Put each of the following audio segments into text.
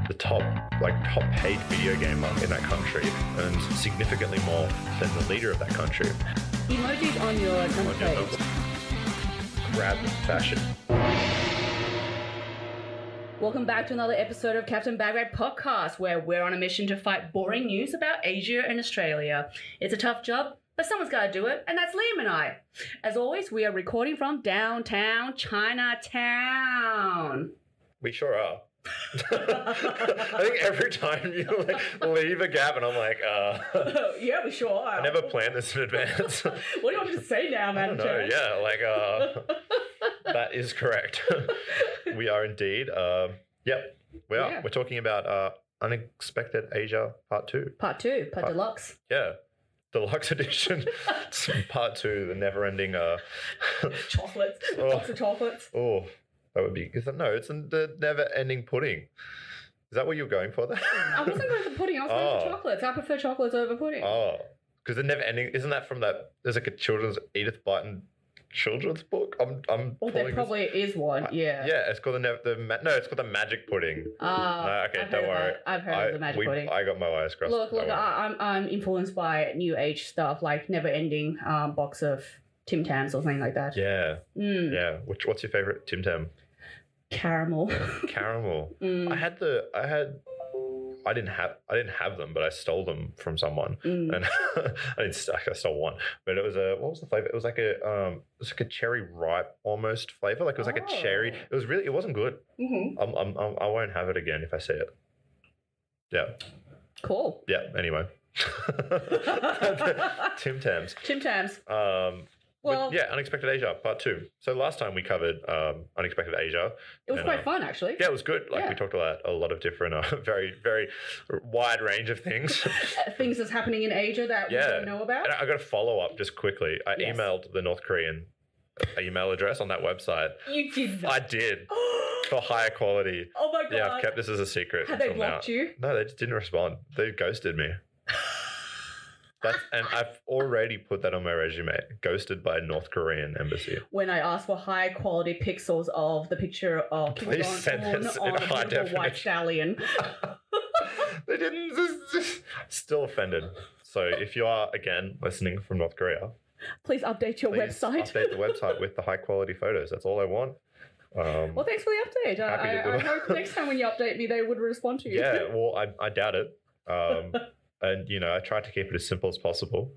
the top paid video gamer in that country earns significantly more than the leader of that country. Emojis on your number page. Grab fashion. Welcome back to another episode of Captain Bagrad Podcast, where we're on a mission to fight boring news about Asia and Australia. It's a tough job, but someone's got to do it, and that's Liam and I. As always, we are recording from downtown Chinatown. We sure are. I think every time you leave a gap and I'm like, yeah, we sure are. I never planned this in advance. What do you want me to say now, man? No, yeah, that is correct. We are indeed. Yep, we are. Yeah. We're talking about Unexpected Asia Part 2. Part Deluxe. Yeah. Deluxe edition. Part 2, the never-ending... chocolates. Lots of chocolates. Oh, that would be... it's the never-ending pudding. Is that what you were going for there? I wasn't going for pudding. I was going for chocolates. I prefer chocolates over pudding. Oh, because the never-ending... Isn't that from that... There's like a children's... Edith Blyton children's book? Well, there probably is one, yeah. Yeah, it's called it's called the Magic Pudding. No, okay, don't worry. I've heard of the Magic Pudding. I got my wires crossed. Look, I'm influenced by new age stuff, like never-ending box of Tim Tams or something like that. Yeah. Yeah. What's your favorite Tim Tam? Caramel. Caramel. I didn't have them, but I stole them from someone, and I stole one. But it was what was the flavor? It was like a cherry ripe almost flavor. Like it was like a cherry. It wasn't good. Mm-hmm. I won't have it again if I see it. Yeah. Cool. Yeah. Anyway. Tim Tams. Well, yeah, Unexpected Asia Part 2. So last time we covered Unexpected Asia. It was quite fun, actually. Yeah, it was good. We talked about a lot of different, very, very wide range of things. Things that's happening in Asia that we don't know about. And I got a follow-up just quickly. I emailed the North Korean email address on that website. You did that? I did. For higher quality. Oh, my God. Yeah, I've kept this as a secret. Have they blocked you? No, they just didn't respond. They ghosted me. And I've already put that on my resume. Ghosted by North Korean embassy. When I asked for high quality pixels of the picture of Please send this in high definition. White stallion. They didn't. Still offended. So if you are again listening from North Korea, please update your website. Update the website with the high quality photos. That's all I want. Well, thanks for the update. I hope next time when you update me, they would respond to you. Yeah. Well, I doubt it. And, I tried to keep it as simple as possible.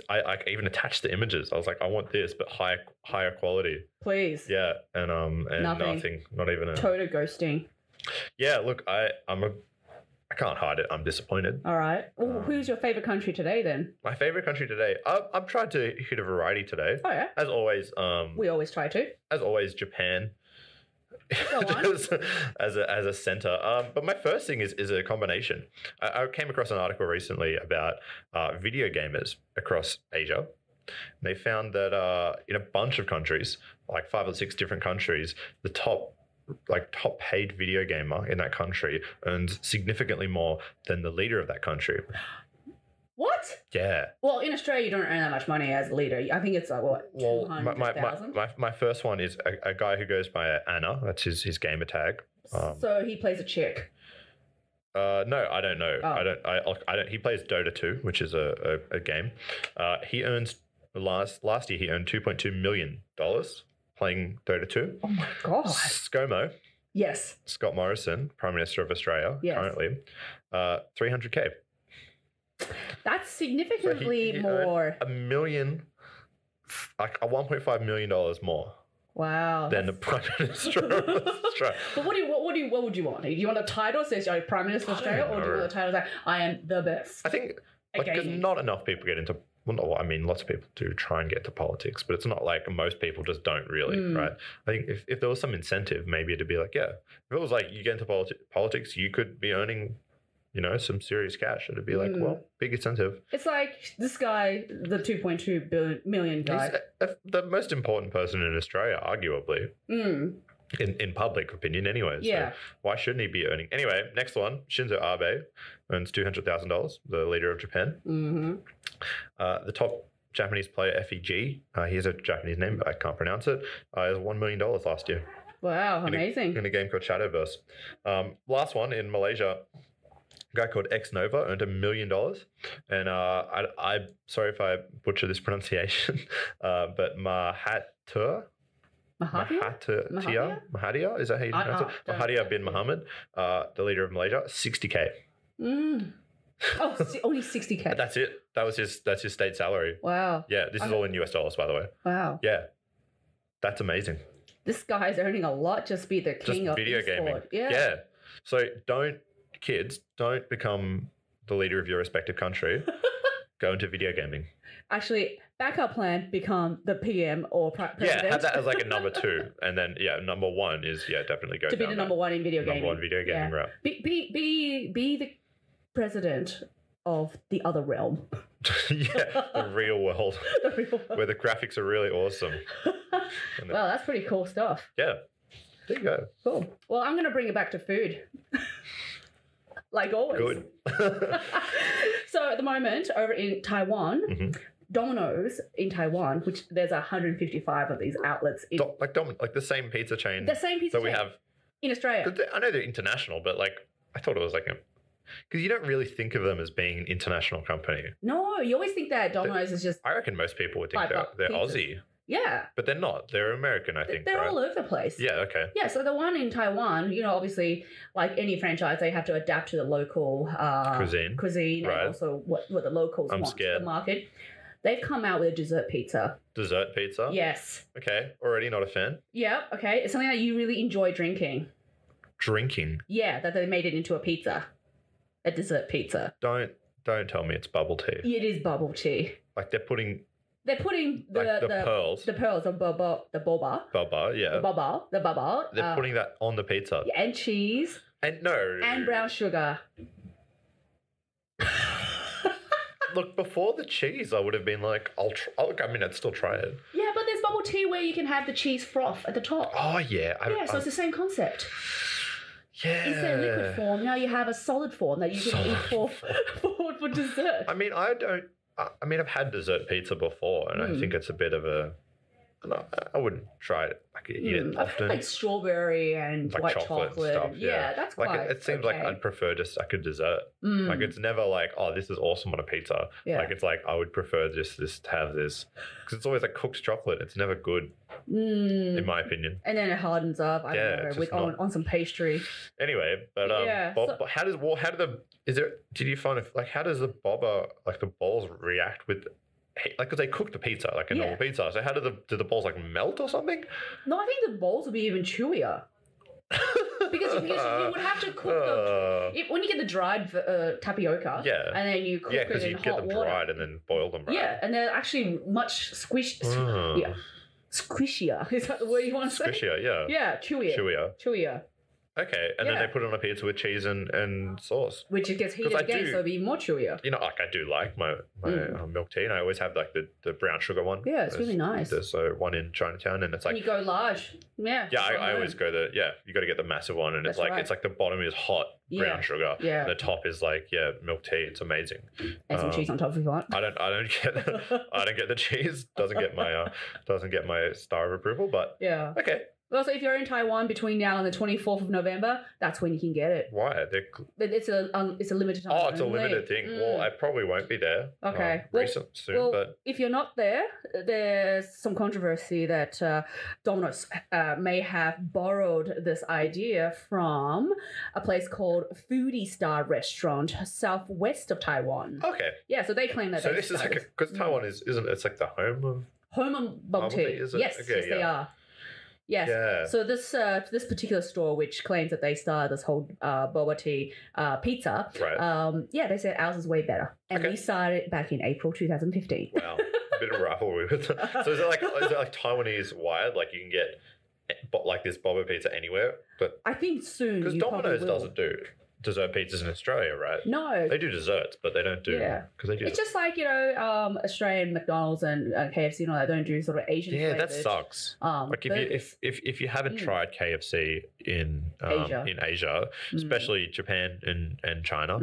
I even attached the images. I was like, I want this, but higher quality. Please. Yeah. And nothing. Not even a... Total ghosting. Yeah, look, I can't hide it. I'm disappointed. All right. Well, who's your favorite country today, then? My favorite country today? I've tried to hit a variety today. Oh, yeah? As always. We always try to. As always, Japan. as a center, but my first thing is a combination. I came across an article recently about video gamers across Asia. They found that in a bunch of countries, like 5 or 6 different countries, the top paid video gamer in that country earns significantly more than the leader of that country. What? Yeah. Well, in Australia, you don't earn that much money as a leader. I think it's like, what, 200,000? My first one is a guy who goes by Anna. That's his gamer tag. So he plays a chick. No, I don't know. Oh. I don't. He plays Dota 2, which is a game. He earns last year he earned $2.2 million playing Dota 2. Oh my God. ScoMo. Yes. Scott Morrison, Prime Minister of Australia, currently, $300K. That's significantly more. $1 million, like $1.5 million more. Wow. Than the Prime Minister of Australia. But what would you want? Do you want a title that says you're Prime Minister of Australia, or do you want a title that I am the best? I think because not enough people get into. Well, I mean, lots of people do try and get into politics, but it's not like most people just don't really, right? I think if there was some incentive, maybe it'd be like, yeah, if it was like you get into politics, you could be earning, some serious cash. It'd be like, well, big incentive. It's like this guy, the 2.2 million guy. He's the most important person in Australia, arguably. In public opinion anyway. Yeah. So why shouldn't he be earning? Anyway, next one, Shinzo Abe earns $200,000, the leader of Japan. Mm-hmm. The top Japanese player, FEG, he has a Japanese name, but I can't pronounce it, is $1 million last year. Wow, amazing. In a game called Shadowverse. Last one in Malaysia. A guy called Ex Nova earned $1 million, and I sorry if I butcher this pronunciation, but Mahathir is that how you pronounce it? Mahathir bin Mohammed, the leader of Malaysia, 60K. Oh, only 60K. That's it. That's his state salary. Wow. Yeah, this is all in US dollars, by the way. Wow. Yeah, that's amazing. This guy's earning a lot just be the king of video gaming. Yeah. So kids, don't become the leader of your respective country. Go into video gaming. Actually, backup plan, become the PM or president. Yeah, have that as like a number 2. And then, number 1 is, definitely go to be the number 1 in video gaming. Number 1 video gaming route. Be the president of the other realm. The real world. Where the graphics are really awesome. Well, that's pretty cool stuff. Yeah. There you go. Cool. Well, I'm going to bring it back to food. Like always. Good. So at the moment, over in Taiwan, Dominoes in Taiwan, which there's 155 of these outlets. Like the same pizza chain. The same pizza chain. That we have. In Australia. I know they're international, but like, I thought it was like because you don't really think of them as being an international company. No, you always think that Domino's is just... I reckon most people would think they're Aussie. Yeah. But they're not. They're American, I think. They're all over the place. Yeah, okay. Yeah, so the one in Taiwan, obviously, like any franchise, they have to adapt to the local cuisine right. And also what the locals want scared. to the market. They've come out with a dessert pizza. Dessert pizza? Yes. Okay, already not a fan. Yeah, okay. It's something that you really enjoy drinking. Drinking? Yeah, that they made it into a pizza. A dessert pizza. Don't tell me it's bubble tea. It is bubble tea. Like they're putting the pearls. The pearls of boba. The boba, yeah. The bubba. They're putting that on the pizza. And cheese. And brown sugar. Look, before the cheese, I would have been like, I'd still try it. Yeah, but there's bubble tea where you can have the cheese froth at the top. Oh, yeah. So it's the same concept. Yeah. Instead of liquid form, now you have a solid form that you can eat for dessert. I mean, I've had dessert pizza before, and I think it's a bit of a... I wouldn't try it. I could eat it I've often. had like strawberry and like white chocolate. Stuff, yeah, that's quite it seems like I'd prefer just like a dessert. Like it's never like, oh, this is awesome on a pizza. Yeah. Like it's like I would prefer just to have this because it's always like cooked chocolate. It's never good, in my opinion. And then it hardens up. I don't know, with on some pastry. Anyway, but but how did did you find it like how does the balls react with? Like, because they cook the pizza like a normal pizza. So how do the balls like melt or something? No, I think the balls would be even chewier. because you would have to cook when you get the dried tapioca. Yeah. And then you cook it in hot water. Yeah, because you get them dried and then boil them. Right? Yeah, and they're actually much squishier. Is that the word you want to say? Squishier, yeah. Yeah, chewier. Okay, and then they put it on a pizza with cheese and sauce. Which it gets heated again, so it'll be more chewier. Like I do like my milk tea, and I always have like the brown sugar one. Yeah, it's really nice. There's one in Chinatown, and it's like... And you go large. Yeah. Yeah, I always go you got to get the massive one, and it's like the bottom is hot brown sugar. Yeah. And the top is like, milk tea. It's amazing. And some cheese on top if you want. I don't get the cheese. Doesn't get my star of approval, but... Yeah. Okay. Also, if you're in Taiwan between now and the 24th of November, that's when you can get it. Why? It's a limited time. Oh, it's a limited thing. Well, I probably won't be there. Okay. Soon, but if you're not there, there's some controversy that Domino's may have borrowed this idea from a place called Foodie Star Restaurant, southwest of Taiwan. Okay. Yeah, so they claim that. So this is like because Taiwan isn't it's like the home of bubble tea? Is it? Yes, okay, they are. Yes. Yeah. So this particular store, which claims that they started this whole boba tea pizza, right? They said ours is way better, and we started back in April 2015. Wow, a bit of a rivalry with. So is it like Taiwanese wired? Like you can get like this boba pizza anywhere, but I think soon because Domino's doesn't do dessert pizzas in Australia, right? No. They do desserts, but they don't do... Yeah. Because they do... It's just like, Australian McDonald's and KFC and all that don't do sort of Asian Yeah, flavored. that sucks. Like if you haven't tried KFC in Asia, especially Japan and China,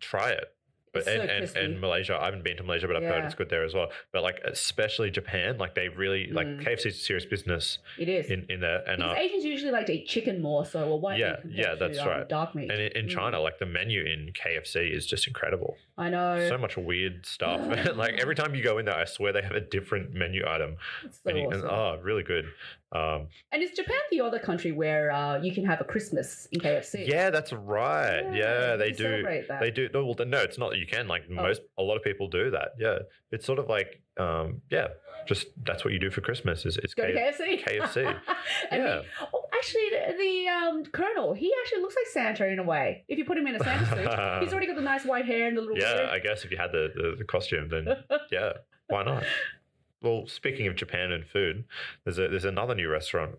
try it. But It's so crispy. and Malaysia, I haven't been to Malaysia, but I've heard Yeah. it's good there as well. But like especially Japan, like they really like KFC's serious business It is. in there. And Because Asians usually like to eat chicken more so, or white yeah, meat compared yeah, to that's right. dark meat. And in China, like the menu in KFC is just incredible. I know. So much weird stuff. Like every time you go in there, I swear they have a different menu item. It's so awesome. Really good. And is Japan the other country where you can have a Christmas in KFC? Yeah, that's right. Yeah, they you do. celebrate that. They do. No, it's not that you can. Like a lot of people do that. Yeah, it's sort of like, just that's what you do for Christmas. Is Go to KFC. KFC. And Yeah. actually, the Colonel, he actually looks like Santa in a way. If you put him in a Santa suit, he's already got the nice white hair and the little Yeah, beard. I guess if you had the costume, then yeah, why not? Well, speaking of Japan and food, there's another new restaurant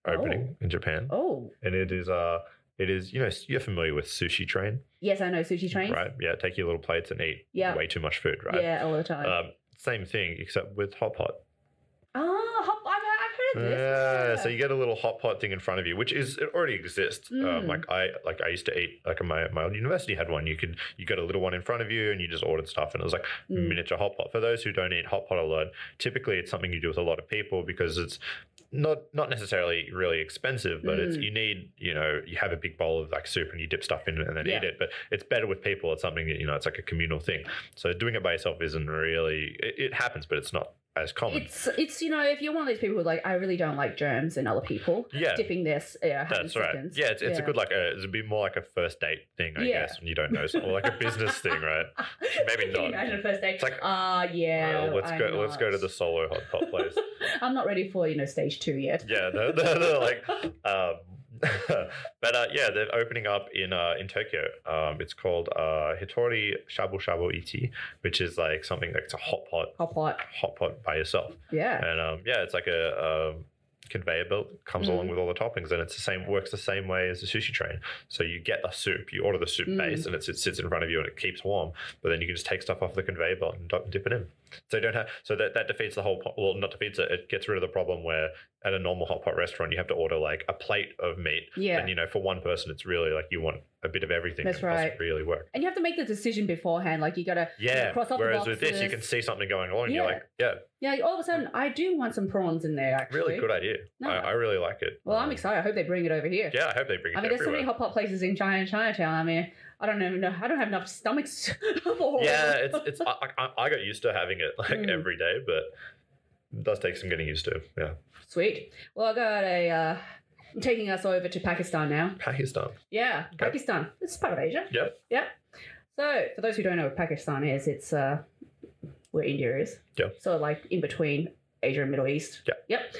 opening in Japan, and it is you're familiar with Sushi Train, Yes, I know Sushi Trains. right? Yeah, take your little plates and eat way too much food, right? Yeah, all the time. Same thing except with hot pot. I've heard this. Yeah, so you get a little hot pot thing in front of you, which it already exists. I used to eat my old university had one. You got a little one in front of you, and you just ordered stuff, and it was like miniature hot pot. For those who don't eat hot pot a lot, typically it's something you do with a lot of people because it's not necessarily really expensive, but it's you have a big bowl of like soup and you dip stuff in it and then eat it. But it's better with people. It's something that it's like a communal thing. So doing it by yourself isn't really. It happens, but it's not as common. It's if you're one of these people who like I really don't like germs in other people, dipping this, that's right. seconds. Yeah, it's a good it's a bit more like a first date thing, I guess, when you don't know someone, or like a business thing, right? Maybe Can not. you imagine a first date? It's like, well, let's go to the solo hot pot place. I'm not ready for stage 2 yet. Yeah, they're like. But they're opening up in Tokyo. It's called Hitori Shabu Shabu Iti, which is like something like it's a hot pot by yourself. Yeah. And it's like a conveyor belt comes along with all the toppings, and works the same way as a sushi train. So you get a soup, you order the soup base, and it sits in front of you and it keeps warm. But then you can just take stuff off the conveyor belt and dip it in. So you don't have that defeats the whole. Well, not defeats it. It gets rid of the problem where at a normal hot pot restaurant you have to order like a plate of meat. Yeah. And for one person it's really like you want a bit of everything. That's right. It doesn't really work. And you have to make the decision beforehand. Like you gotta cross off Whereas the boxes. with this you can see something going on. And you're like, yeah, all of a sudden I do want some prawns in there. Actually, really good idea. No. I really like it. Well, I'm excited. I hope they bring it over here. Yeah, I hope they bring it. There's so many hot pot places in Chinatown. I mean, I don't even know. I don't have enough stomachs for. Yeah, it's. I got used to having it like every day, but it does take some getting used to. Yeah. Sweet. Well, I got I'm taking us over to Pakistan now. Pakistan. Yeah, Okay. Pakistan. It's part of Asia. Yep. Yeah. So, for those who don't know what Pakistan is, it's where India is. Yep. So, like in between Asia and Middle East. Yep.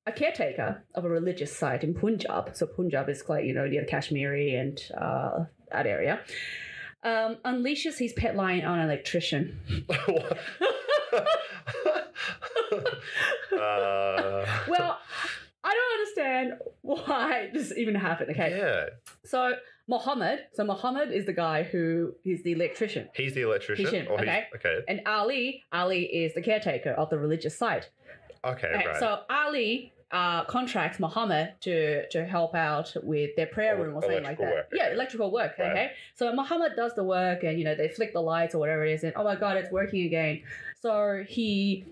A caretaker of a religious site in Punjab, so Punjab is quite, near the Kashmiri and that area, unleashes his pet lion on an electrician. Well, I don't understand why this even happened, okay? Yeah. So Muhammad is the guy who is the electrician. He's the electrician. Okay. Okay. And Ali is the caretaker of the religious site. Okay, right. So Ali contracts Muhammad to help out with their prayer room or something like that. Work, Yeah, electrical work. Right. Okay. So Muhammad does the work, and they flick the lights or whatever it is, and oh my god, it's working again. So he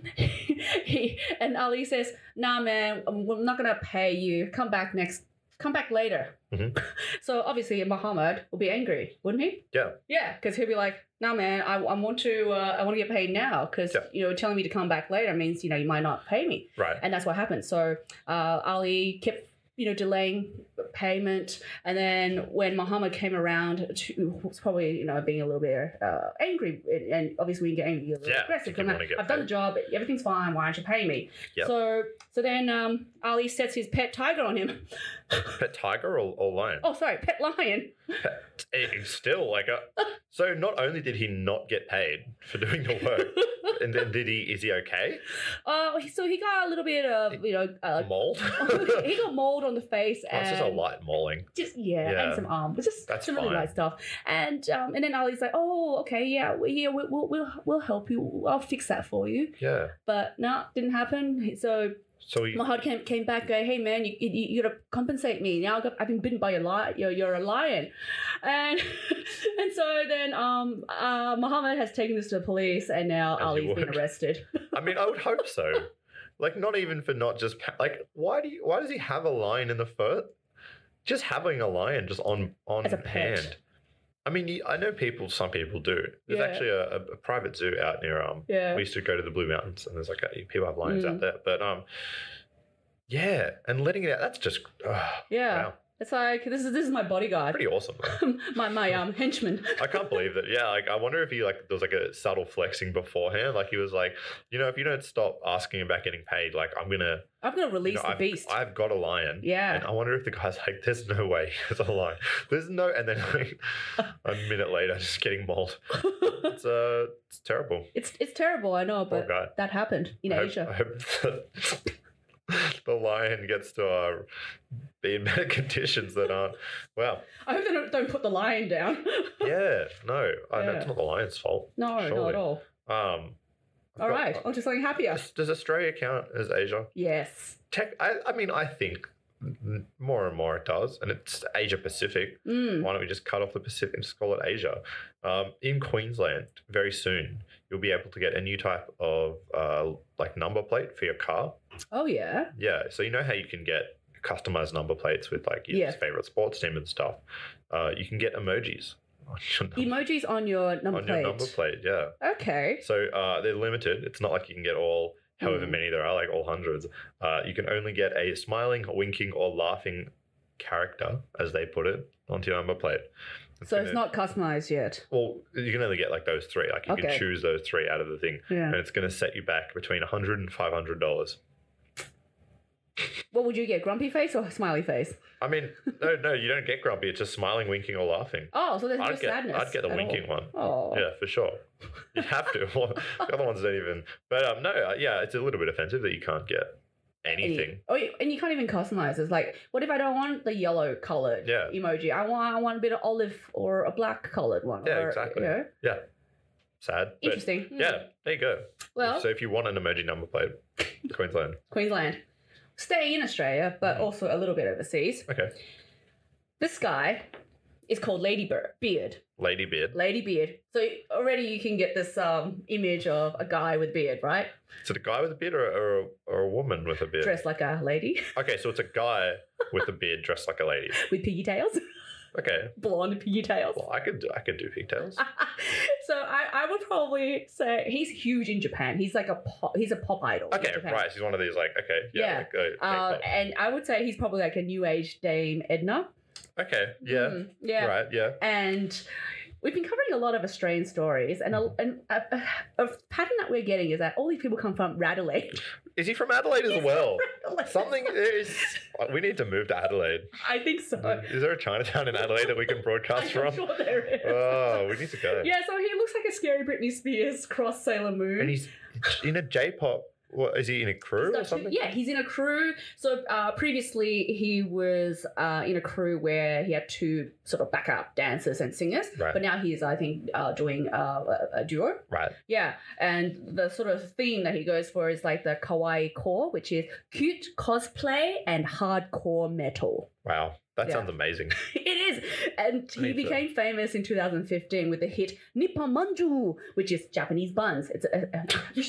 and Ali says, "Nah, man, I'm not gonna pay you. Come back later." Mm-hmm. So obviously Muhammad will be angry, wouldn't he? Yeah. Yeah, because he'll be like, "No, man, I want to get paid now because telling me to come back later means you might not pay me." Right. And that's what happened. So Ali kept delaying payment, and then when Muhammad came around, was probably being a little bit angry, and obviously when you get angry, you're a little aggressive. I've done the job, everything's fine. Why don't you pay me? Yep. So then Ali sets his pet tiger on him. Pet tiger or lion? Oh, sorry, pet lion. Still so not only did he not get paid for doing the work, and then is he okay? So he got a little bit of Mold. He got mold on the face, and it's just a light mauling. And some arm. It's just That's some really fine. light stuff. And then Ali's like, "Oh, okay, we'll help you. I'll fix that for you." Yeah. But no, didn't happen. So So you, Mahad came back, go, hey man, you gotta compensate me. Now I've been bitten by a lion. You're a lion, and and so then Muhammad has taken this to the police, and now Ali's been arrested. I mean, I would hope so. Like, not even for not just like why does he have a lion in the first? Just having a lion just on As a pet. hand. I mean, I know some people do. There's actually a private zoo out near we used to go to the Blue Mountains, and there's like people have lions out there. But yeah, and letting it out, that's just wow. It's like this is my bodyguard. Pretty awesome. my henchman. I can't believe that. Yeah, like I wonder if he there was like a subtle flexing beforehand. Like he was like, if you don't stop asking about getting paid, like I'm gonna release the beast. I've got a lion. Yeah. And I wonder if the guy's like, there's no way he has a lion. There's no, and then like a minute later, just getting mauled. It's terrible. It's terrible, I know, but that happened in Asia. I hope that the lion gets to be in better conditions than wow. I hope they don't put the lion down. Yeah, no, it's not the lion's fault. No, surely. not at all. All right, on to something happier. Does Australia count as Asia? Yes. I mean, I think more and more it does, and it's Asia Pacific. Why don't we just cut off the Pacific and just call it Asia? In Queensland, very soon, you'll be able to get a new type of like number plate for your car. Oh, yeah? Yeah, so you know how you can get customized number plates with like your favorite sports team and stuff. You can get emojis. Emojis on your number plate? On your number plate, yeah. Okay. So they're limited. It's not like you can get all, however many there are, like all hundreds. You can only get a smiling, winking, or laughing character, as they put it, onto your number plate. It's not customized yet. Well, you can only get like those three. Like you can choose those three out of the thing. Yeah. And it's going to set you back between $100 and $500. What would you get, grumpy face or smiley face? I mean, no, you don't get grumpy. It's just smiling, winking, or laughing. Oh, so there's no sadness. I'd get the winking one. Oh. Yeah, for sure. You'd have to. Well, the other ones don't even. But it's a little bit offensive that you can't get anything. And you can't even customize. It's like, what if I don't want the yellow colored emoji? I want a bit of olive or a black colored one. Yeah, exactly. Yeah. Sad. Interesting. Yeah, there you go. Well, so if you want an emoji number plate, Queensland. Staying in Australia, but also a little bit overseas. Okay. This guy is called LadyBeard. LadyBeard. So already you can get this image of a guy with beard, right? Is it a guy with a beard or a woman with a beard? Dressed like a lady. Okay, so it's a guy with a beard dressed like a lady. With pigtails. Okay. Blonde pigtails. Well, I could do pigtails. So I would probably say he's huge in Japan. He's like a pop idol. Okay, right. He's one of these like and I would say he's probably like a new age Dame Edna. Okay. Yeah. Yeah. Right. Yeah. And we've been covering a lot of Australian stories, and a pattern that we're getting is that all these people come from Rad'elaide. Is he from Adelaide as well? Adelaide. Something is. We need to move to Adelaide. I think so. Is there a Chinatown in Adelaide that we can broadcast from? I'm sure there is. Oh, we need to go. Yeah, so he looks like a scary Britney Spears cross Sailor Moon. And he's in a JPOP. What, is he in a crew or something? Yeah, he's in a crew. So previously he was in a crew where he had two sort of backup dancers and singers. Right. But now he's, I think, doing a duo. Right. Yeah. And the sort of theme that he goes for is like the kawaii core, which is cute cosplay and hardcore metal. Wow. That sounds amazing. It is. And he became famous in 2015 with the hit Nippon Manju, which is Japanese buns. It's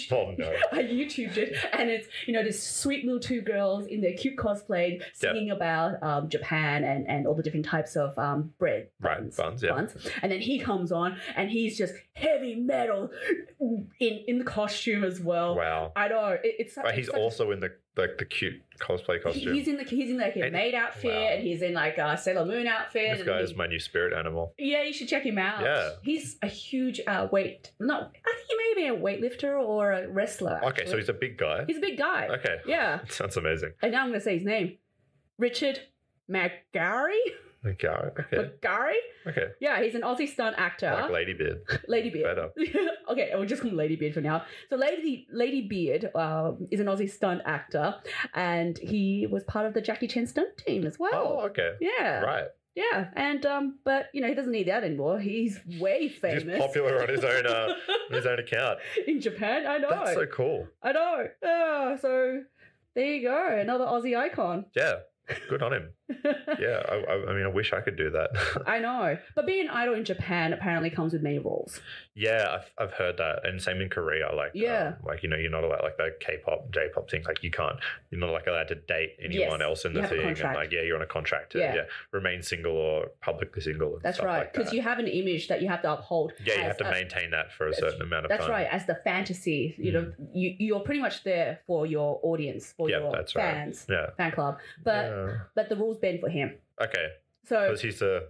oh, no. I YouTubed it. And it's, this sweet little two girls in their cute cosplay singing about Japan and all the different types of bread. Buns, buns. And then he comes on and he's just heavy metal in the costume as well. Wow. I know. He's also in the cute cosplay costume. He's in like a maid outfit, and he's in like a Sailor Moon outfit. This guy is my new spirit animal. Yeah, you should check him out. Yeah. He's a huge I think he may be a weightlifter or a wrestler. Okay, actually. so he's a big guy. He's a big guy. Okay. Yeah. Sounds amazing. And now I'm going to say his name. Richard McGarry? McGarry? Okay. Yeah, he's an Aussie stunt actor. Like LadyBeard. LadyBeard. Better. Okay, we'll just call him LadyBeard for now. So LadyBeard is an Aussie stunt actor, and he was part of the Jackie Chan stunt team as well. Oh, okay. Yeah. Right. Yeah, and but he doesn't need that anymore. He's way famous. He's popular on his own account in Japan. I know. That's so cool. I know. So There you go. Another Aussie icon. Yeah, good on him. Yeah, I mean, I wish I could do that. I know. But being an idol in Japan apparently comes with many rules. Yeah, I've heard that, and same in Korea. Like, like you're not allowed like the K-pop, J-pop things. Like you're not like allowed to date anyone else in the thing. And like, you're on a contract to remain single or publicly single. And that's stuff right, because you have an image that you have to uphold. Yeah, you have to maintain that for a certain amount of time. That's right. As the fantasy, you know, you're pretty much there for your audience, for your fans, fan club. But the rules bend for him. Okay. So because he's a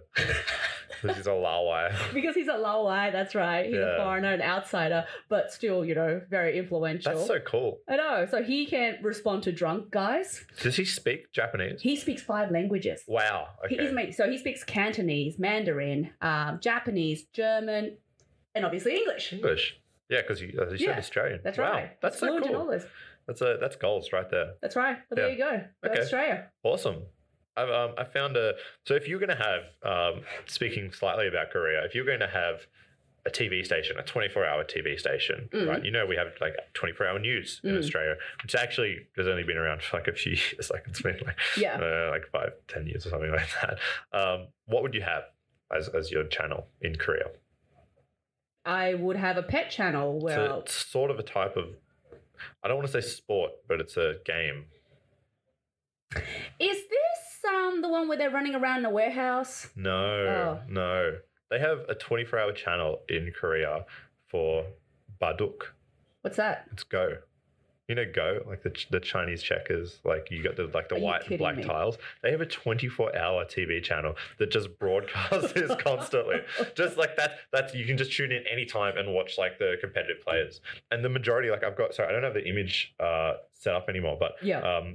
Lawai. Because he's a Lawai, that's right. He's a foreigner, an outsider, but still, you know, very influential. That's so cool. I know. So he can respond to drunk guys. Does he speak Japanese? He speaks 5 languages. Wow. Okay. So he speaks Cantonese, Mandarin, Japanese, German, and obviously English. English. Yeah, because you said Australian. That's right. That's so fluent cool. in all this. That's goals right there. That's right. But there you go. That's Australia. Awesome. I found so if you're going to have, speaking slightly about Korea, if you're going to have a TV station, a 24-hour TV station, right? You know, we have like 24-hour news in Australia, which actually has only been around for like a few years. Like it's been like, like 5-10 years or something like that. What would you have as your channel in Korea? I would have a pet channel where it's sort of a type of, I don't want to say sport, but it's a game. Is this the one where they're running around in a warehouse? No. They have a 24-hour channel in Korea for baduk. What's that? It's Go. You know Go, like the Chinese checkers, like you got the white and black tiles. They have a 24-hour TV channel that just broadcasts this constantly. Just like that's you can just tune in anytime and watch like the competitive players. And the majority, like I don't have the image set up anymore, but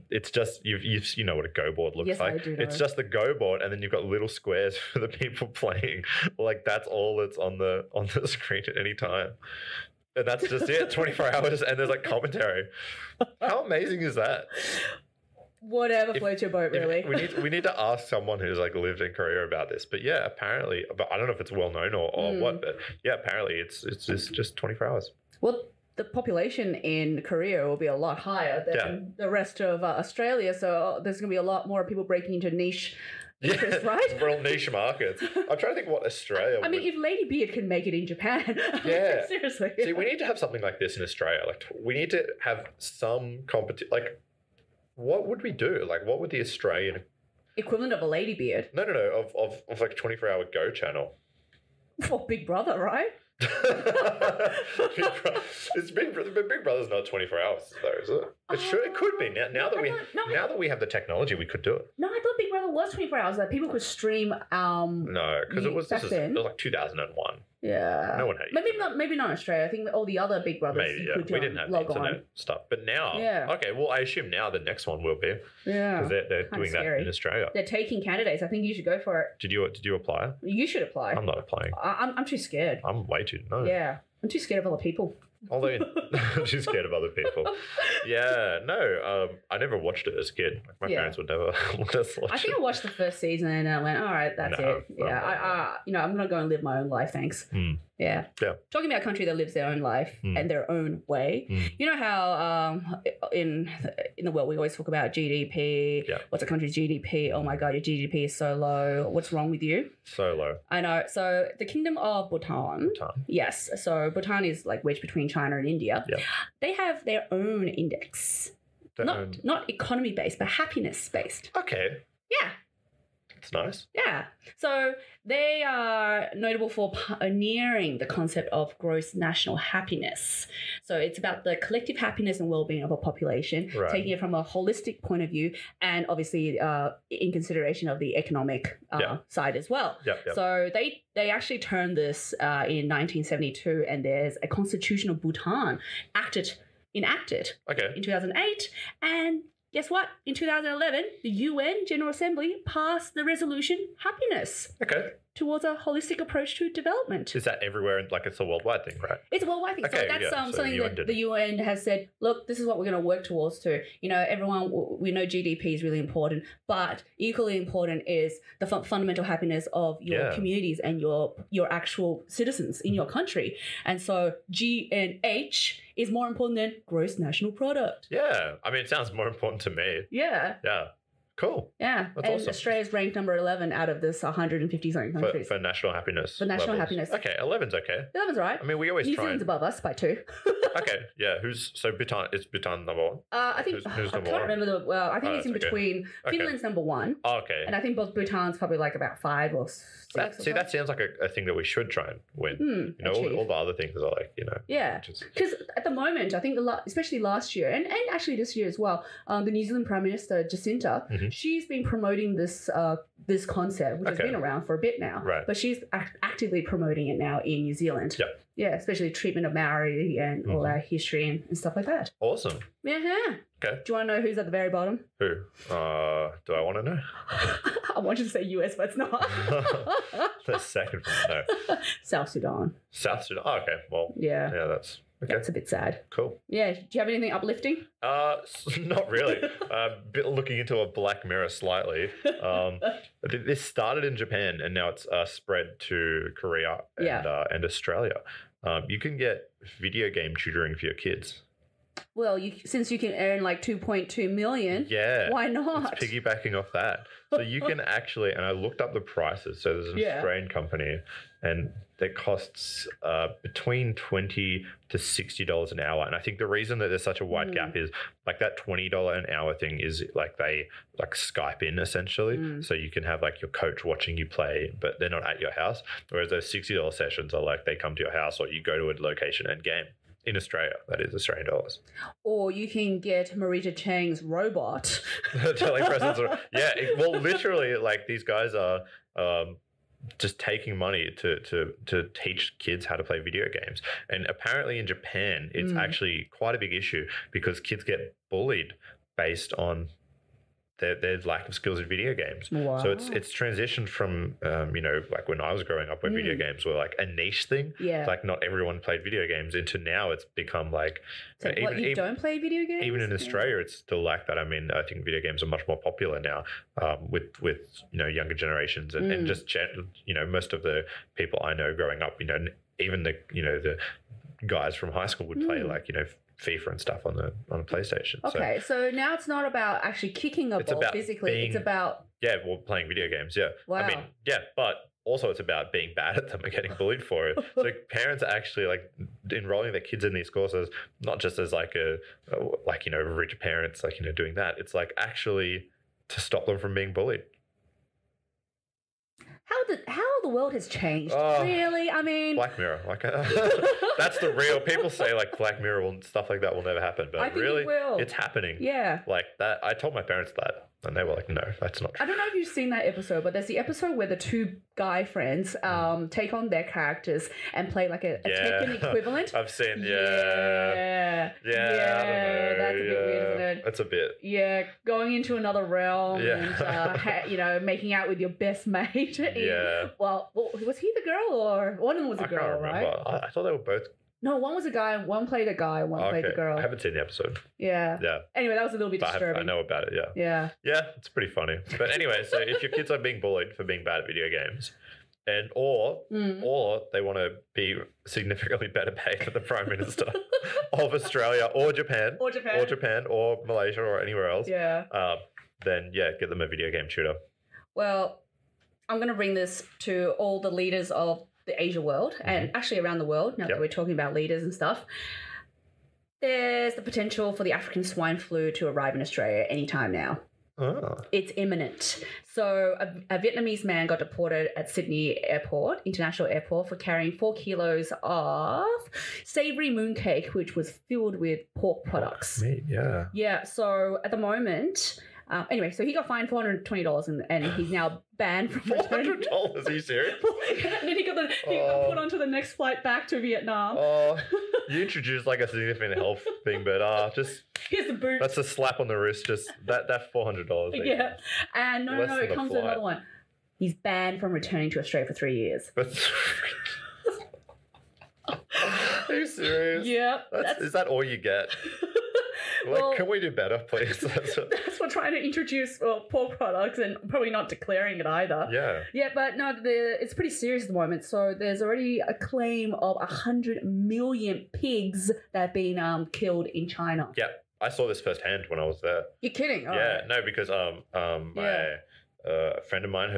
it's just you know what a Go board looks like. I do know. It's just the Go board, and then you've got little squares for the people playing. Like that's all that's on the screen at any time. And that's just it, 24 hours, and there's like commentary. How amazing is that? Whatever floats your boat, really. We need to ask someone who's like lived in Korea about this. But yeah, apparently, but I don't know if it's well known or what, but yeah, apparently it's just 24 hours. Well, the population in Korea will be a lot higher than the rest of Australia, so there's going to be a lot more people breaking into niche interest, right? Real niche markets. I'm trying to think what Australia I mean, if LadyBeard can make it in Japan. Yeah. Seriously. See, we need to have something like this in Australia. Like, we need to have some competition. Like, what would we do? Like, what would the Australian... equivalent of a LadyBeard? No. Of like a 24-hour Go channel. For Big Brother, right? Big Brother's not 24 hours though, is it? It could be now that we have the technology, we could do it. No, I thought Big Brother was 24 hours. Like people could stream. No, because it was like 2001. Yeah, no one had. Maybe not in Australia. I think all the other Big Brothers. Maybe we didn't have the internet stuff, but now, okay. Well, I assume now the next one will be. Yeah, because they're doing that in Australia. They're taking candidates. I think you should go for it. Did you apply? You should apply. I'm not applying. I'm too scared. I'm way too no. Yeah, I'm too scared of other people. Although I'm too scared of other people. Yeah, no, I never watched it as a kid. Like my parents would never let us watch it. I think I watched the first season and I went, all right, that's it. Yeah, I'm gonna go and live my own life. Thanks. Yeah. Talking about a country that lives their own life and their own way. You know how in the world we always talk about GDP. Yeah. What's a country's GDP? Oh my God, your GDP is so low. What's wrong with you? So low. I know. So the Kingdom of Bhutan. Yes. So Bhutan is like wedged between China and India. Yeah. They have their own index. Not economy based, but happiness based. Okay. Yeah. It's nice. Yeah. So they are notable for pioneering the concept of gross national happiness. So it's about the collective happiness and well-being of a population, taking it from a holistic point of view and obviously in consideration of the economic side as well. So they actually turned this in 1972 and there's a constitution of Bhutan enacted in 2008 and guess what? In 2011, the UN General Assembly passed the resolution happiness Okay. towards a holistic approach to development. Is that everywhere? Like it's a worldwide thing, right? It's a worldwide thing. Okay, So that's yeah, so something UN that did the it. UN has said, look, this is what we're going to work towards too. You know, everyone, we know GDP is really important, but equally important is the fundamental happiness of your Yeah. communities and your actual citizens in your country. And so GNH is more important than gross national product. Yeah. I mean, it sounds more important to me. Yeah. Yeah. Cool. Yeah. That's and awesome. Australia's ranked number 11 out of this 150 something countries. For national happiness. For national levels. happiness. Okay, 11's okay. 11's right. I mean, we always New try. Zealand's above us by 2. Okay, yeah. So Bhutan is Bhutan number 1? I think Who's I number can't one? remember the. Well, I think it's in that's okay. between. Okay. Finland's number 1, Oh, okay. and I think both Bhutan's probably like about 5 or 6. That sounds like a thing that we should try and win. You know, achieve. all the other things are like, you know. Yeah, Just, because at the moment, I think especially last year and actually this year as well, the New Zealand Prime Minister Jacinta, Mhm. she's been promoting this this concept, which has Okay. been around for a bit now. Right. But she's actively promoting it now in New Zealand. Yeah. Yeah, especially treatment of Maori and all Mhm. our history and stuff like that. awesome. Yeah. Okay. Do you want to know who's at the very bottom? Who? Do I want to know? I want you to say US, but it's not. The second one. No. South Sudan. South Sudan. Oh, okay. Well, Yeah. yeah, that's okay. That's a bit sad. Cool. Yeah. Do you have anything uplifting? Not really. Bit looking into a Black Mirror slightly. This started in Japan and now it's spread to Korea and Australia. You can get video game tutoring for your kids. Well, since you can earn like 2.2 million, Yeah. why not? It's piggybacking off that. So you can actually, and I looked up the prices. So there's an Yeah. Australian company and it costs between $20 to $60 an hour. And I think the reason that there's such a wide gap is like that $20 an hour thing is like they like Skype in essentially. So you can have like your coach watching you play, but they're not at your house. Whereas those $60 sessions are like they come to your house or you go to a location and game. In Australia, that is Australian dollars. Or you can get Marita Chang's robot. Telling presents. Well, literally, like these guys are just taking money to teach kids how to play video games. And apparently in Japan, it's actually quite a big issue because kids get bullied based on their lack of skills in video games. Wow. So it's transitioned from, like when I was growing up where video games were like a niche thing. Yeah. Like not everyone played video games into now it's become like... So you don't play video games? Even in Australia, it's still like that. I mean, I think video games are much more popular now with younger generations and just most of the people I know growing up, even the guys from high school would play like FIFA and stuff on the PlayStation. Okay, so now it's not about actually kicking a ball physically. It's about playing video games. Yeah, wow. I mean, but also it's about being bad at them and getting bullied for it. So parents are actually like enrolling their kids in these courses, not just as like rich parents doing that. It's like actually to stop them from being bullied. How the world has changed. Oh, really? I mean, Black Mirror. Like that's the real. People say like Black Mirror and stuff like that will never happen, but I think really, it will. it's happening. Yeah. Like that. I told my parents that, and they were like, "No, that's not true." I don't know if you've seen that episode, but there's the episode where the two guy friends take on their characters and play like a Tekken equivalent. I've seen. Yeah. I don't know. That's a bit weird, isn't it? It's a bit. Yeah, going into another realm and making out with your best mate. Yeah. Well, was he the girl or one of them was a I girl, can't remember. right? I thought they were both. No, one was a guy, one played a guy, one played the girl. I haven't seen the episode. Yeah. Yeah. Anyway, that was a little bit But disturbing. I know about it. Yeah. Yeah. Yeah, it's pretty funny. But anyway, so if your kids are being bullied for being bad at video games, or they want to be significantly better paid than the Prime Minister of Australia or Japan or Malaysia or anywhere else, then get them a video game tutor. Well, I'm going to bring this to all the leaders of the Asia world and actually around the world, now that we're talking about leaders and stuff. There's the potential for the African swine flu to arrive in Australia anytime now. Oh. It's imminent. So a Vietnamese man got deported at Sydney International Airport for carrying 4 kilos of savoury mooncake, which was filled with pork products. Meat, yeah. Yeah, so at the moment... anyway, so he got fined $420 and he's now banned from returning. $400? Are you serious? And then he got put onto the next flight back to Vietnam. Oh, You introduced like a significant health thing, but just Here's the boot. that's a slap on the wrist. Just that $400. Yeah. And no, Less it than a comes with flight. another one. He's banned from returning to Australia for 3 years. That's. Are you serious? Yeah. Is that all you get? Well, can we do better, please? that's what trying to introduce pork products and probably not declaring it either. Yeah. Yeah, but no, it's pretty serious at the moment. So there's already a claim of 100 million pigs that have been killed in China. Yeah. I saw this firsthand when I was there. You're kidding? Oh. Yeah, no, because my a friend of mine,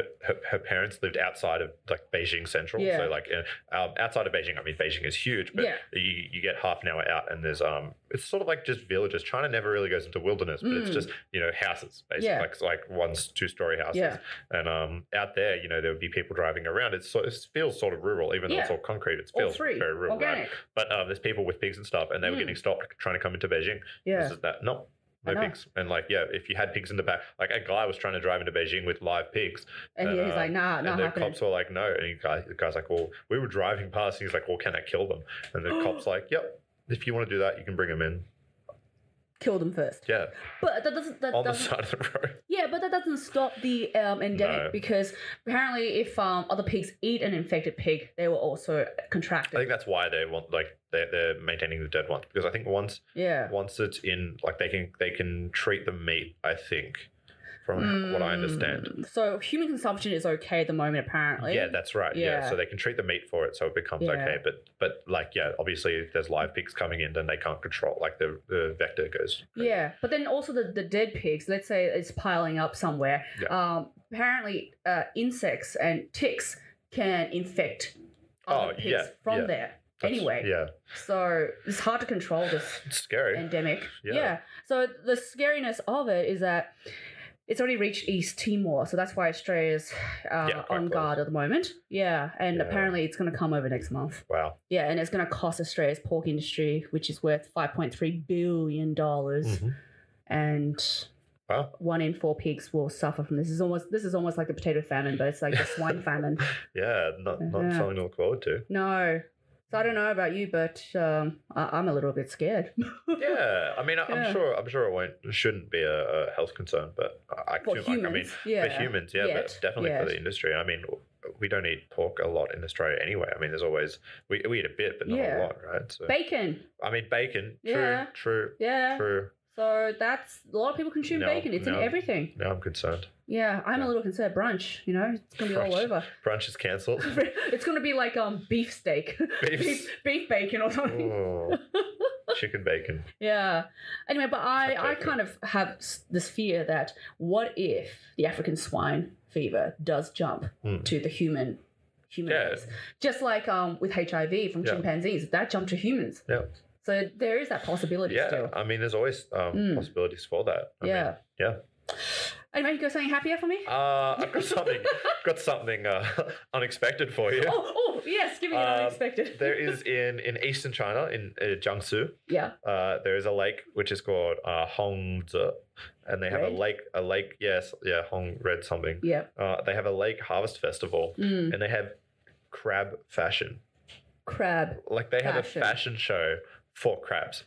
her parents lived outside of like Beijing Central. Yeah. So like outside of Beijing, I mean Beijing is huge, but you get half an hour out and there's it's sort of like just villages. China never really goes into wilderness, but it's just houses basically, like 1-2-story houses. Yeah. And out there, there would be people driving around. It feels sort of rural, even though it's all concrete. It feels very rural, organic. right? But there's people with pigs and stuff, and they were getting stopped trying to come into Beijing. Yeah. This is that no pigs. And if you had pigs in the back, like a guy was trying to drive into Beijing with live pigs. And he's like, nah, and not the happening. cops were like, no. And the guy's like, well, we were driving past. And he's like, well, can I kill them? And the cop's like, yep, if you want to do that, you can bring them in. Kill them first. Yeah. But that doesn't... On the side of the road. Yeah, but that doesn't stop the endemic because apparently if other pigs eat an infected pig, they will also contract it. I think that's why they want, like, they're maintaining the dead ones. Because I think once it's in, like, they can treat the meat, I think, from what I understand. So human consumption is okay at the moment, apparently. Yeah, that's right. Yeah. So they can treat the meat for it, so it becomes okay. But like, obviously, if there's live pigs coming in, then they can't control. Like the vector goes. Crazy. Yeah, but then also the dead pigs. Let's say it's piling up somewhere. Yeah. Apparently, insects and ticks can infect other pigs from there. Anyway, so it's hard to control this. It's scary. Endemic. Yeah. So the scariness of it is that it's already reached East Timor, so that's why Australia's on guard at the moment. Yeah, and apparently it's going to come over next month. Wow. Yeah, and it's going to cost Australia's pork industry, which is worth $5.3 billion. And 1 in 4 pigs will suffer from this. This is almost like the potato famine, but it's like the swine famine. Yeah, not something to look forward to. No. So I don't know about you, but I'm a little bit scared. Yeah, I mean, I'm sure it shouldn't be a health concern, but for humans, but definitely for the industry. I mean, we don't eat pork a lot in Australia anyway. I mean, there's always we eat a bit, but not a lot, right? So, bacon. I mean, bacon. True. So that's a lot of people consume bacon. It's in everything. Now I'm concerned. Yeah, I'm a little concerned. Brunch, it's going to be all over. Brunch is cancelled. It's going to be like beef steak, beef bacon or something. Oh, chicken bacon. Yeah. Anyway, but I kind of have this fear that what if the African swine fever does jump to the human race? Just like with HIV from chimpanzees, that jumped to humans. Yeah. So there is that possibility still. Yeah, I mean, there's always possibilities for that. I mean, Anyway, you got something happier for me? I've got something unexpected for you. Oh, yes, give me an unexpected. There is in eastern China, in Jiangsu. Yeah. There is a lake which is called Hongze, and they have a lake. Yes, Hong Red something. Yeah. They have a lake harvest festival, and they have crab fashion. Like they have a fashion show for crabs.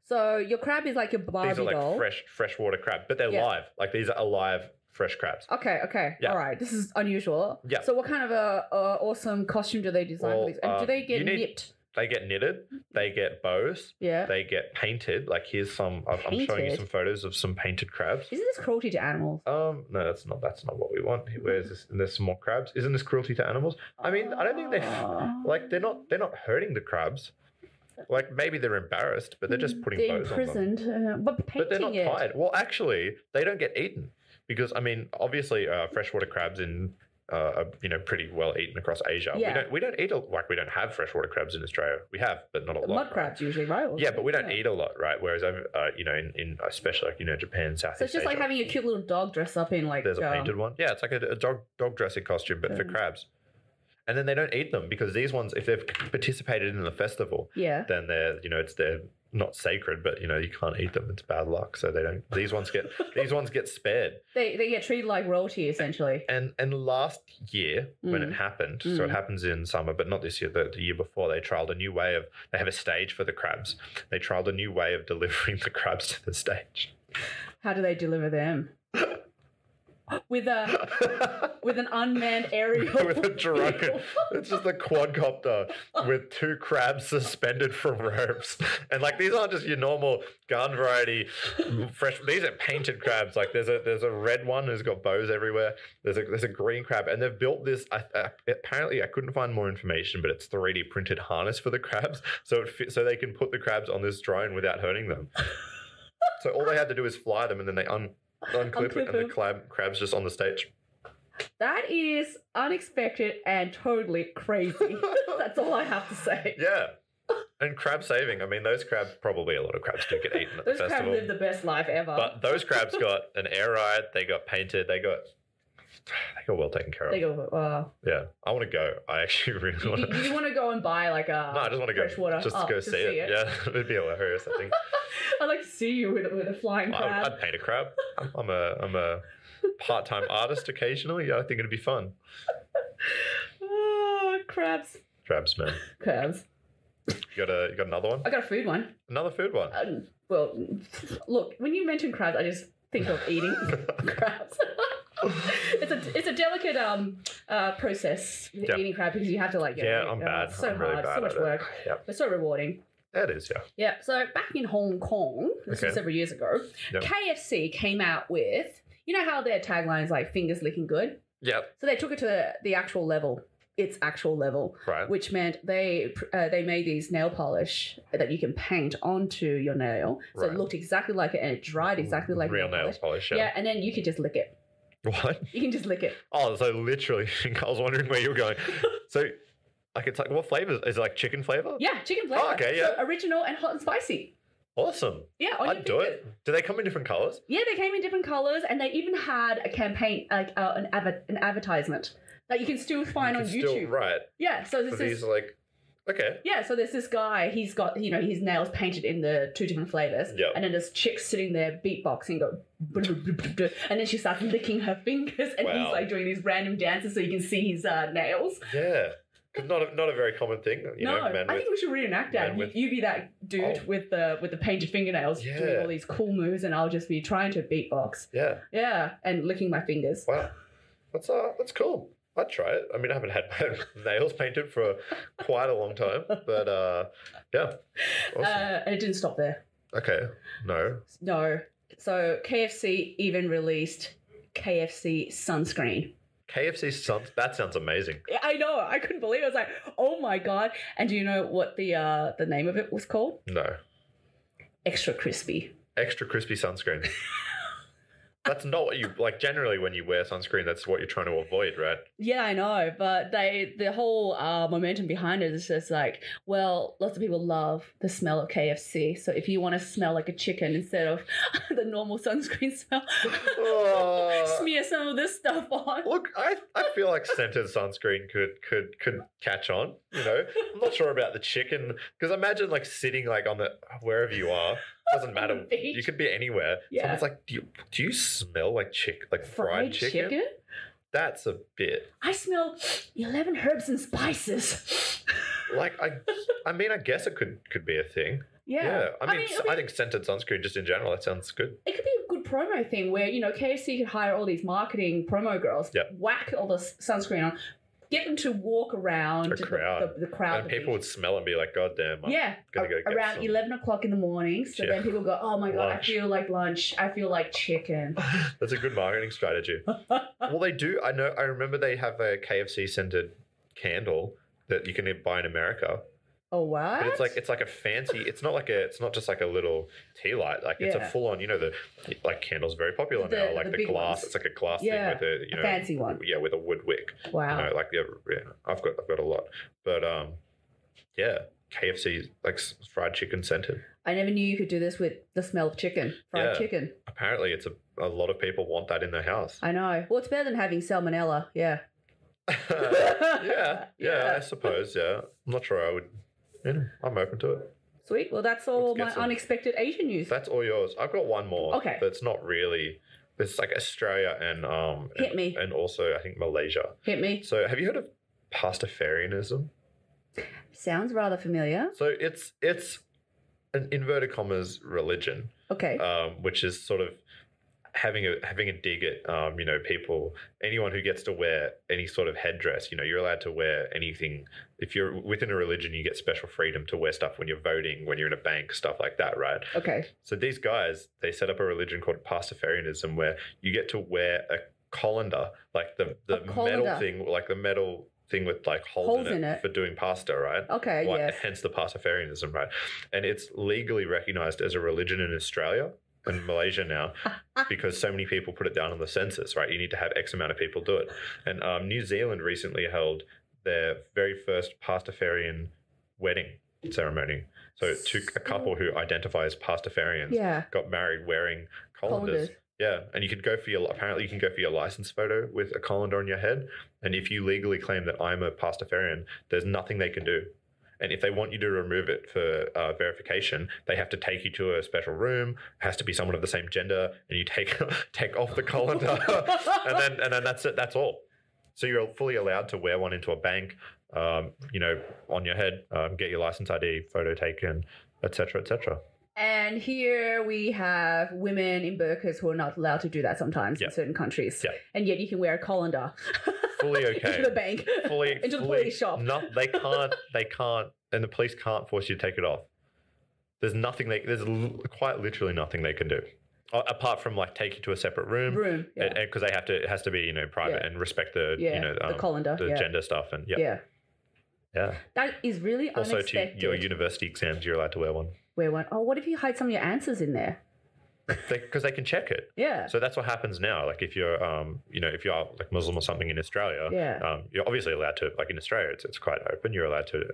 So your crab is like your Barbie doll. These are like doll. freshwater crab, but they're live. Like these are alive, fresh crabs. Okay. Yeah. All right. This is unusual. Yeah. So what kind of awesome costume do they design for these? And do they get nipped? They get knitted. They get bows. Yeah. They get painted. Like here's some. I'm showing you some photos of some painted crabs. Isn't this cruelty to animals? No, that's not what we want. Where's this? And there's some more crabs. Isn't this cruelty to animals? I mean, I don't think they're not hurting the crabs. Like maybe they're embarrassed, but they're just putting bows on them. They're imprisoned, but they're not tied. Well, actually, they don't get eaten because I mean, obviously, freshwater crabs are pretty well eaten across Asia. Yeah. We don't eat we don't have freshwater crabs in Australia. We have, but not a lot. Mud crabs usually, right? Yeah, but we don't eat a lot, right? Whereas in especially like Japan, Southeast Asia. So it's just like having a cute little dog dress up in like. There's a painted one. Yeah, it's like a dog dressing costume, but for crabs. And then they don't eat them because these ones, if they've participated in the festival, then they're, it's their not sacred, but you can't eat them. It's bad luck. So they don't. These ones get spared. They get treated like royalty essentially. And last year when it happened, so it happens in summer, but not this year. The year before, they trialed a new way of. They have a stage for the crabs. They trialed a new way of delivering the crabs to the stage. How do they deliver them? With an unmanned aerial. With a drone. It's just a quadcopter with 2 crabs suspended from ropes. And like these aren't just your normal garden variety fresh. These are painted crabs. Like there's a red one who's got bows everywhere. There's a green crab, and they've built this. Apparently, I couldn't find more information, but it's 3D printed harness for the crabs, so they can put the crabs on this drone without hurting them. So all they had to do is fly them, and then they unclip it, and the crab's just on the stage. That is unexpected and totally crazy. That's all I have to say. Yeah. And crab saving. I mean, those crabs, probably a lot of crabs do get eaten at the festival. Those crabs live the best life ever. But those crabs got an air ride. They got painted. They got well taken care of. They go, yeah. I want to go. I actually really want to. Do you want to go and buy like a No, I just want to go. freshwater? Just go see it. Yeah. It'd be hilarious, I think. I'd like to see you with a flying crab. I'd paint a crab. I'm a part-time artist occasionally. Yeah, I think it'd be fun. Oh, crabs. Crabs, man. Crabs. You got another one? I got a food one. Another food one? Well, look, when you mention crabs, I just think of eating crabs. It's a delicate process eating crab because you have to I'm bad. It's so I'm really hard, bad so much at work. It. Yep. It's so rewarding. It is, yeah. Yeah. So back in Hong Kong, this was several years ago, KFC came out with, you know how their tagline is like fingers licking good? Yep. So they took it to the actual level. Its actual level, right? Which meant they made these nail polish that you can paint onto your nail, so it looked exactly like it and it dried exactly like real nail polish. Yeah, and then you could just lick it. What? You can just lick it. Oh, so literally, I was wondering where you were going. So, like, it's like what flavor is it? Like chicken flavor? Yeah, chicken flavor. Oh, okay, yeah. So original and hot and spicy. Awesome. Yeah, I'd do it. Do they come in different colors? Yeah, they came in different colors, and they even had a campaign, like an advertisement that you can still find on YouTube. Right. Yeah, so these are like, okay. Yeah, so there's this guy, he's got, his nails painted in the 2 different flavors. Yep. And then there's chicks sitting there beatboxing, and then she starts licking her fingers, and he's like doing these random dances so you can see his nails. Yeah. Not a very common thing. I think we should reenact that. You be that dude with the painted fingernails doing all these cool moves, and I'll just be trying to beatbox. Yeah. Yeah, and licking my fingers. Wow. That's cool. I'd try it. I mean, I haven't had my nails painted for quite a long time, but yeah. Awesome. And it didn't stop there. Okay. No. So KFC even released KFC sunscreen. That sounds amazing. Yeah, I know. I couldn't believe it. I was like, oh my God. And do you know what the name of it was called? No. Extra crispy. Extra crispy sunscreen. That's not what you like. Generally, when you wear sunscreen, that's what you're trying to avoid, right? Yeah, I know. But the whole momentum behind it is just like, well, lots of people love the smell of KFC. So if you want to smell like a chicken instead of the normal sunscreen smell, smear some of this stuff on. Look, I feel like scented sunscreen could catch on. I'm not sure about the chicken because imagine like sitting like on the wherever you are. Doesn't matter. You could be anywhere. Yeah. Someone's like, do you smell like fried chicken? That's a bit. I smell 11 herbs and spices. Like I mean, I guess it could be a thing. Yeah. I think scented sunscreen just in general, that sounds good. It could be a good promo thing where, KFC could hire all these marketing promo girls, whack all the sunscreen on, get them to walk around the crowd. And people would smell and be like, God damn, I'm going to go get around some. 11 o'clock in the morning. So then people go, oh my God, lunch. I feel like lunch. I feel like chicken. That's a good marketing strategy. Well, they do. I remember they have a KFC scented candle that you can buy in America. Oh, what? But it's like a fancy. It's not just like a little tea light. Like it's a full on. The like candles very popular now. Like the glass. Ones. It's like a glass thing with a fancy one. Yeah, with a wood wick. Wow. I've got a lot. But KFC like fried chicken scented. I never knew you could do this with the smell of chicken. Fried chicken. Apparently, a lot of people want that in their house. I know. Well, it's better than having salmonella. Yeah. Yeah. I suppose. Yeah, I'm not sure I would. I'm open to it. Sweet. Well, that's all Let's get my some. unexpected Asian news. That's all yours. I've got one more. Okay. That's not really. It's like Australia Hit me. and also I think Malaysia. Hit me. So have you heard of pastafarianism? Sounds rather familiar. So it's an inverted commas religion, Okay. which is sort of having a dig at people, anyone who gets to wear any sort of headdress. You're allowed to wear anything. If you're within a religion, you get special freedom to wear stuff when you're voting, when you're in a bank, stuff like that, right? Okay. So these guys, they set up a religion called pastafarianism where you get to wear a colander, like the metal thing, like the metal thing with like holes in it for doing pasta, right? Okay, yes. Hence the pastafarianism, right? And it's legally recognized as a religion in Australia and Malaysia now because so many people put it down on the census, right? You need to have X amount of people do it. And New Zealand recently held their very first pastafarian wedding ceremony. So a couple who identify as pastafarians got married wearing colanders. Yeah, and you can go for your license photo with a colander on your head. And if you legally claim that I'm a pastafarian, there's nothing they can do. And if they want you to remove it for verification, they have to take you to a special room. It has to be someone of the same gender, and you take off the colander, and then that's it. That's all. So you're fully allowed to wear one into a bank, on your head, get your license ID, photo taken, etc., etc. And here we have women in burqas who are not allowed to do that sometimes in certain countries. Yeah. And yet you can wear a colander. Fully okay. Into the bank. Into the police shop. No, they can't, and the police can't force you to take it off. There's quite literally nothing they can do. Apart from like take you to a separate room, because it has to be private and respect the the colander, the gender stuff, and yeah. That is really also unexpected. To your university exams, you're allowed to wear one. Oh, what if you hide some of your answers in there? Because they can check it. Yeah. So that's what happens now. Like if you're, if you're like Muslim or something in Australia, you're obviously allowed to. Like in Australia, it's quite open. You're allowed to,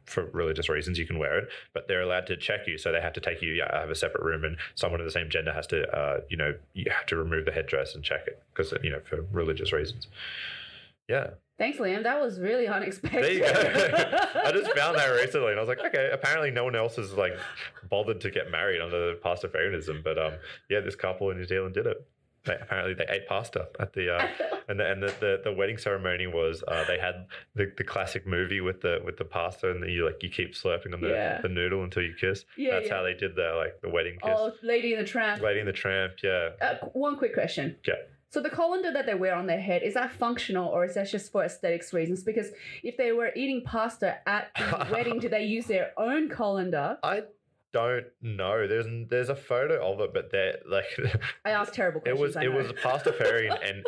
for religious reasons, you can wear it, but they're allowed to check you. So they have to take you. Have a separate room, and someone of the same gender has to, you have to remove the headdress and check it because for religious reasons. Yeah. Thanks, Liam. That was really unexpected. There you go. I just found that recently, and I was like, okay, apparently no one else has like bothered to get married under pastafarianism, but this couple in New Zealand did it. Apparently they ate pasta at the and the wedding ceremony was they had the classic movie with the pasta, and you keep slurping on the noodle until you kiss. That's how they did the wedding kiss. Oh, Lady and the Tramp. Lady and the Tramp, yeah. One quick question. Yeah. So the colander that they wear on their head, is that functional or is that just for aesthetics reasons? Because if they were eating pasta at the wedding, do they use their own colander? I don't know. There's a photo of it, but they're like I asked terrible questions. It was pastafarian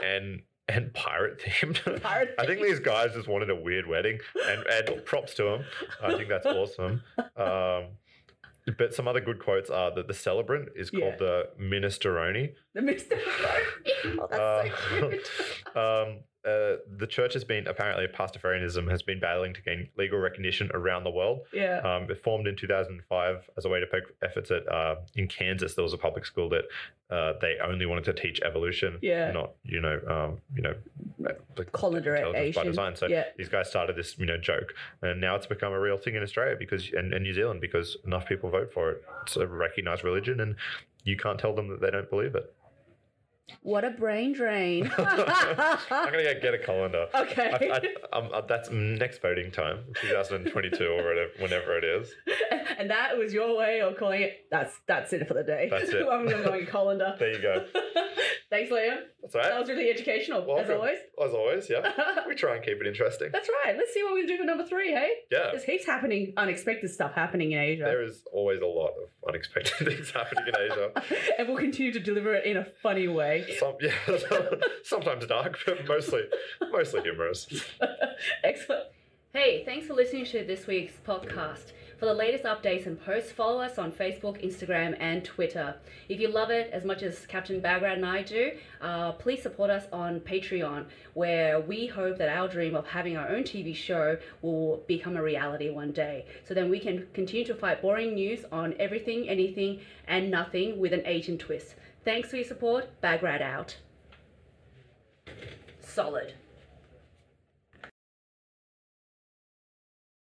and pirate themed. I think these guys just wanted a weird wedding, and props to them. I think that's awesome. But some other good quotes are that the celebrant is called the minestrone. The minestrone. Oh, that's so cute. The church has been, apparently pastafarianism has been battling to gain legal recognition around the world. Yeah. It formed in 2005 as a way to poke efforts at, in Kansas, there was a public school that they only wanted to teach evolution, not, colander by design. So these guys started this, joke, and now it's become a real thing in Australia and New Zealand because enough people vote for it. It's a recognized religion, and you can't tell them that they don't believe it. What a brain drain. I'm going to get a colander. Okay. That's next voting time, 2022 or whenever it is. And that was your way of calling it, that's it for the day. That's it. I'm going to go a colander. There you go. Thanks, Liam. That's all right. That was really educational, as always. As always, yeah. We try and keep it interesting. That's right. Let's see what we can do for number 3, hey? Yeah. There's heaps unexpected stuff happening in Asia. There is always a lot of unexpected things happening in Asia. And we'll continue to deliver it in a funny way. Sometimes dark, but mostly humorous. Excellent. Hey, thanks for listening to this week's podcast. For the latest updates and posts, follow us on Facebook, Instagram, and Twitter. If you love it as much as Captain Bagrat and I do, please support us on Patreon, where we hope that our dream of having our own TV show will become a reality one day. So then we can continue to fight boring news on everything, anything, and nothing with an Asian twist. Thanks for your support. Bagrat out. Solid.